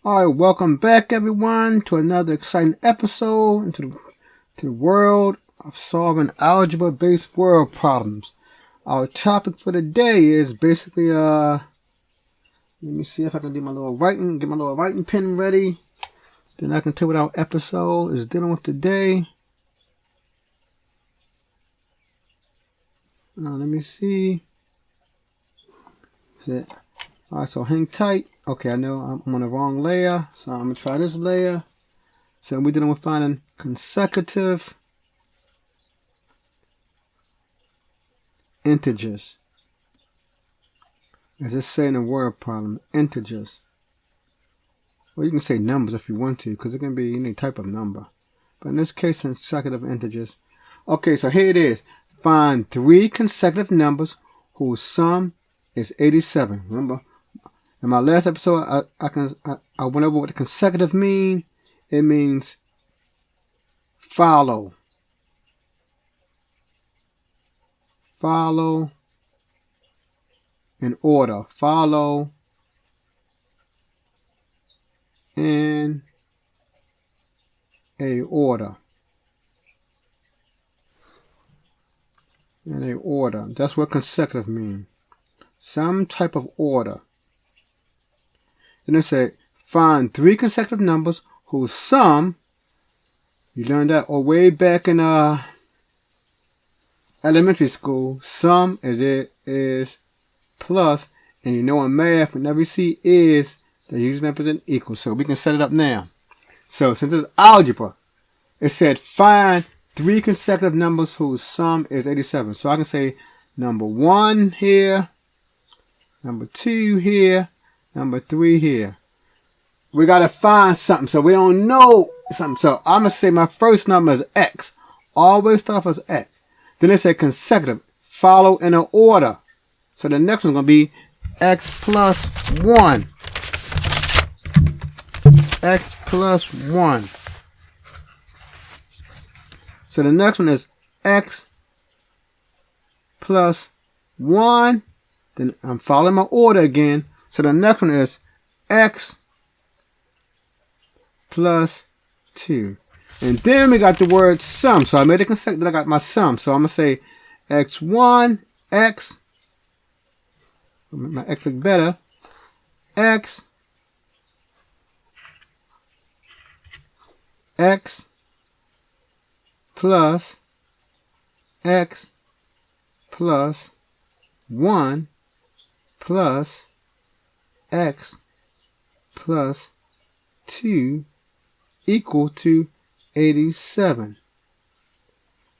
All right, welcome back, everyone, to another exciting episode into the world of solving algebra-based world problems. Our topic for the day is basically, let me see if I can do my little writing, get my little writing pen ready. Then I can tell what our episode is dealing with today. Let me see. Alright, so hang tight. Okay, I know I'm on the wrong layer, so I'm going to try this layer. So we're dealing with finding consecutive integers. As it say in the word problem, integers. Well, you can say numbers if you want to, because it can be any type of number. But in this case, consecutive integers. Okay, so here it is. Find 3 consecutive numbers whose sum is 87. Remember, in my last episode, I went over what the consecutive mean. It means follow. Follow in order. Follow in a order. In a order. That's what consecutive means. Some type of order. Then it said, find 3 consecutive numbers whose sum, you learned that way back in elementary school, sum is plus, and you know in math, whenever you see is, they usually represent equal. So we can set it up now. So since it's algebra, it said find 3 consecutive numbers whose sum is 87. So I can say number 1 here, number 2 here, number 3 here. We got to find something, so we don't know something. So I'm going to say my first number is x. Always start off as x. Then it said consecutive. Follow in an order. So the next one's going to be x plus 1. X plus 1. So the next one is x plus 1. Then I'm following my order again. So the next one is x plus 2. And then we got the word sum. So I made a consecutive. Then I got my sum. So I'm going to say x1, x. Make my x look better. X plus x plus 1 plus x plus 2 equal to 87.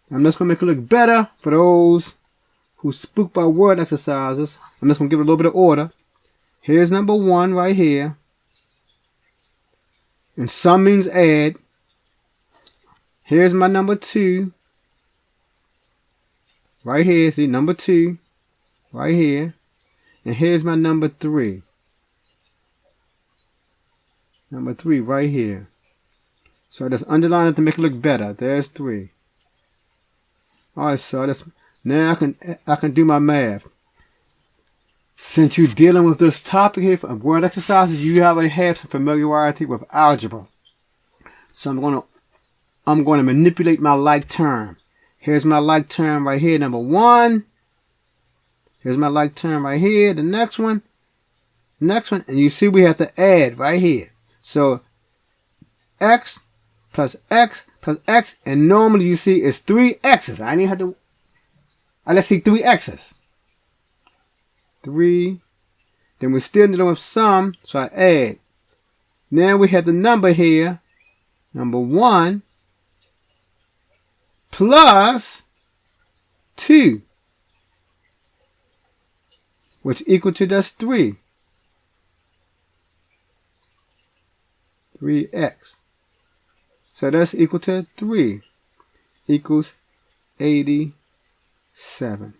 I'm just going to make it look better for those who spook by word exercises. I'm just going to give it a little bit of order. Here's number 1 right here. And sum means add. Here's my number 2. Right here. See, number 2. Right here. And here's my number 3. Number 3 right here. So I just underline it to make it look better. There's 3. Alright, so now I can do my math. Since you're dealing with this topic here for word exercises, you already have some familiarity with algebra. So I'm going to manipulate my like term. Here's my like term right here, number 1. Here's my like term right here, the next one, and you see we have to add right here. So x plus x plus x, and normally you see it's 3 x's. I didn't even have to. Let's see 3 x's. 3. Then we're still dealing with sum, so I add. Now we have the number here, number 1 plus 2, which equal to that's 3. 3x. So that's equal to 3 equals 87.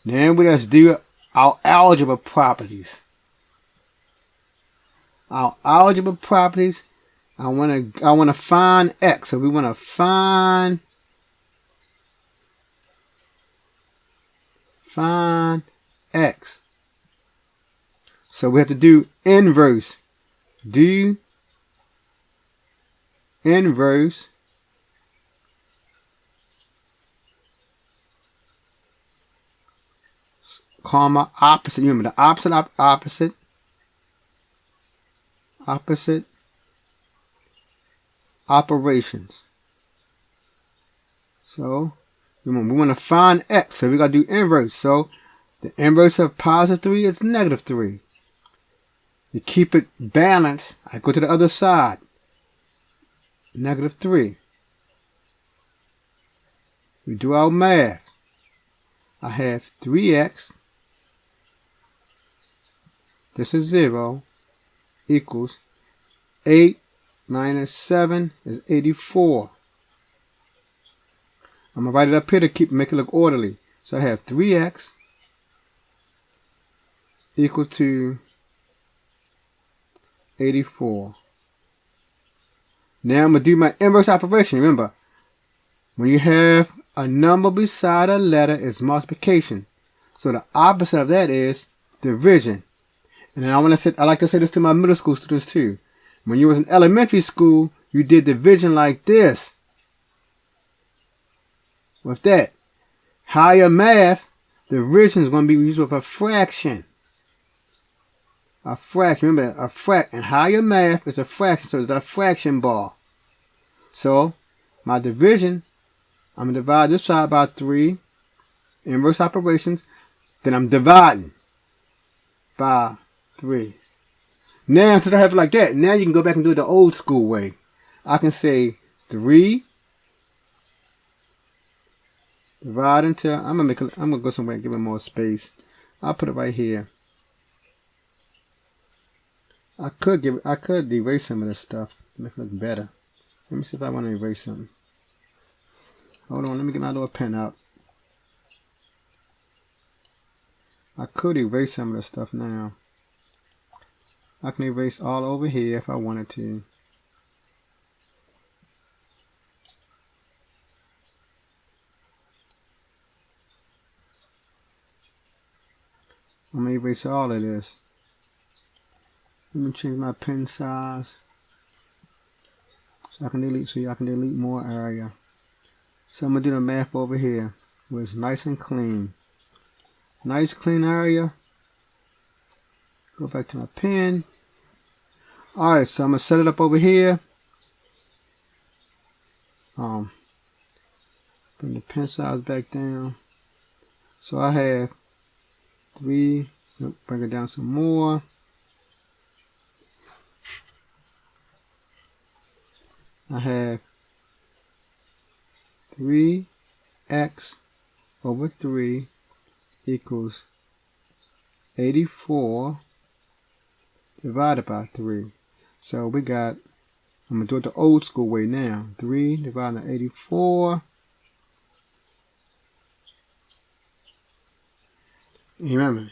Then we just do our algebra properties. Our algebra properties. I want to find x. So we want to find x. So we have to do inverse. do inverse comma opposite. Remember the opposite operations. So remember, we want to find x, so we got to do inverse. So the inverse of positive 3 is negative 3. To keep it balanced, I go to the other side. Negative 3. We do our math. I have 3x, this is 0, equals 8 minus 7 is 84. I'm going to write it up here to make it look orderly. So I have 3x equal to 84. Now I'm going to do my inverse operation. Remember, when you have a number beside a letter, it's multiplication. So the opposite of that is division. And then I like to say this to my middle school students too. When you was in elementary school, you did division like this. With that, higher math, division is going to be used with a fraction. A fraction, remember, a fraction. And higher math is a fraction, so it's a fraction bar. So, my division, I'm going to divide this side by 3, inverse operations, then I'm dividing by 3. Now, since I have it like that, now you can go back and do it the old school way. I can say 3 divide into, I'm gonna go somewhere and give it more space. I'll put it right here. I could erase some of this stuff to make it look better. Let me see if I want to erase something. Hold on, let me get my little pen out. I could erase some of this stuff now. I can erase all over here if I wanted to. I'm going to erase all of this. Let me change my pen size so I can delete more area. So I'm going to do the math over here where it's nice and clean. Nice clean area. Go back to my pen. Alright, so I'm going to set it up over here. Bring the pen size back down. So I have 3, bring it down some more. I have 3x over 3 equals 84 divided by 3. So we got, I'm going to do it the old school way now. 3 divided by 84. Remember,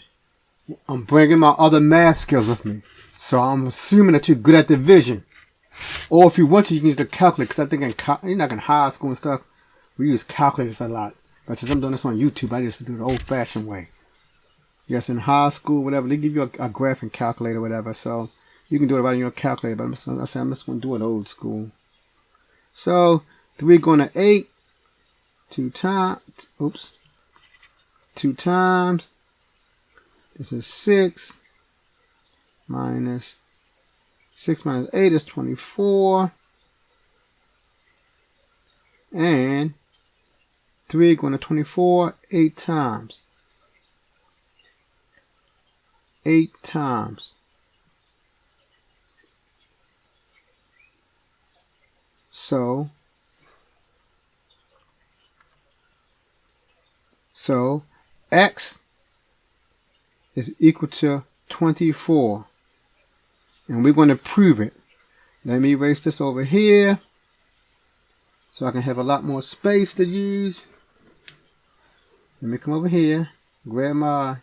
I'm bringing my other math skills with me. So I'm assuming that you're good at division. Or if you want to, you can use the calculator. Because I think in high school and stuff, we use calculators a lot. But since I'm doing this on YouTube, I just do it the old-fashioned way. Yes, in high school, whatever, they give you a graphing calculator, whatever. So you can do it right on your calculator. But I'm just going to do it old school. So 3 going to 8. 2 times. Oops. 2 times. This is 6 minus 6 minus 8 is 24. And 3 going to 24 8 times. 8 times. So x is equal to 24. And we're going to prove it. Let me erase this over here so I can have a lot more space to use. Let me come over here, grab my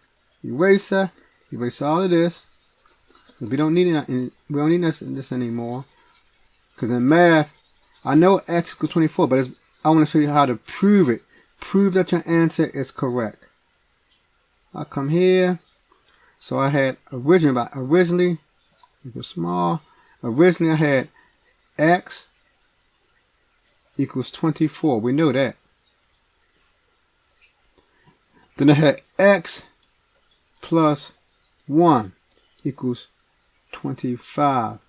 eraser, erase all of this. We don't need this anymore. Because in math, I know x equals 24, but I want to show you how to prove it. Prove that your answer is correct. I'll come here. So I had originally equals small. Originally I had x equals 24. We know that. Then I had x plus 1 equals 25.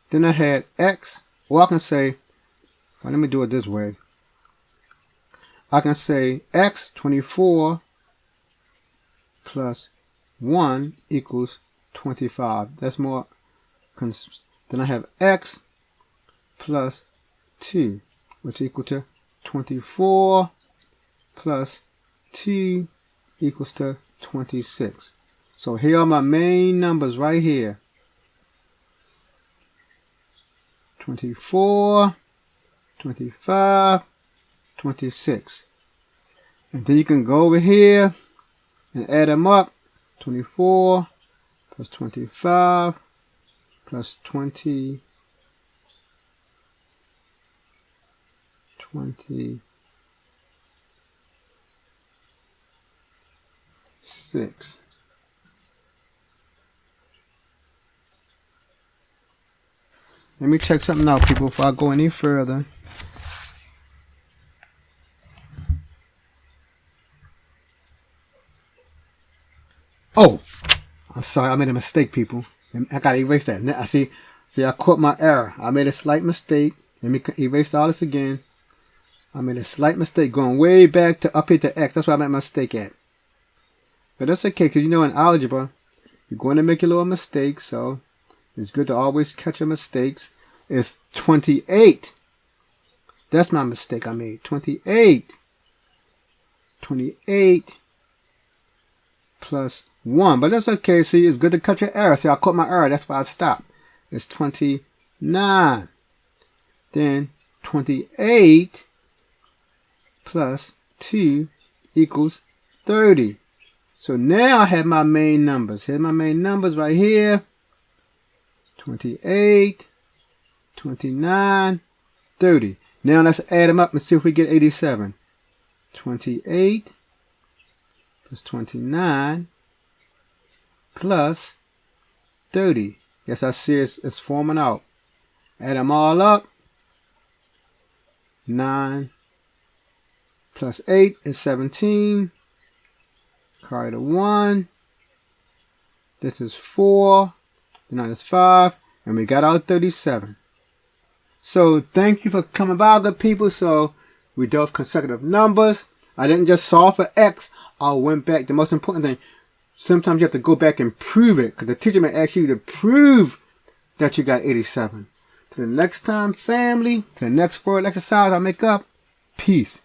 Then I had x, or I can say, well, let me do it this way. I can say x, 24, plus 1 equals 25. That's more. Then I have x plus 2, which equal to 24 plus 2 equals to 26. So here are my main numbers right here. 24, 25, 26. And then you can go over here and add them up. 24 plus 25 plus 26. Let me check something out, people, before I go any further. Oh, I'm sorry, I made a mistake, people. I gotta erase that. I see, I caught my error. I made a slight mistake. Let me erase all this again. I made a slight mistake going way back to up here to X. That's where I made my mistake at. But that's okay, because you know in algebra, you're going to make a little mistake, so it's good to always catch your mistakes. It's 28. That's my mistake I made. 28. 28 plus 1. But that's okay. See, it's good to cut your error. See, I caught my error. That's why I stopped. It's 29. Then 28 plus 2 equals 30. So now I have my main numbers. Here's my main numbers right here. 28, 29, 30. Now let's add them up and see if we get 87. 28 plus 29 plus 30. Yes, I see it's forming out. Add them all up. 9 plus 8 is 17. Carry the 1. This is 4. Then that's 5. And we got our 37. So thank you for coming by, good people. So we dealt consecutive numbers. I didn't just solve for X. I went back. The most important thing, sometimes you have to go back and prove it, because the teacher may ask you to prove that you got 87. Till the next time, family, to the next word exercise I make up. Peace.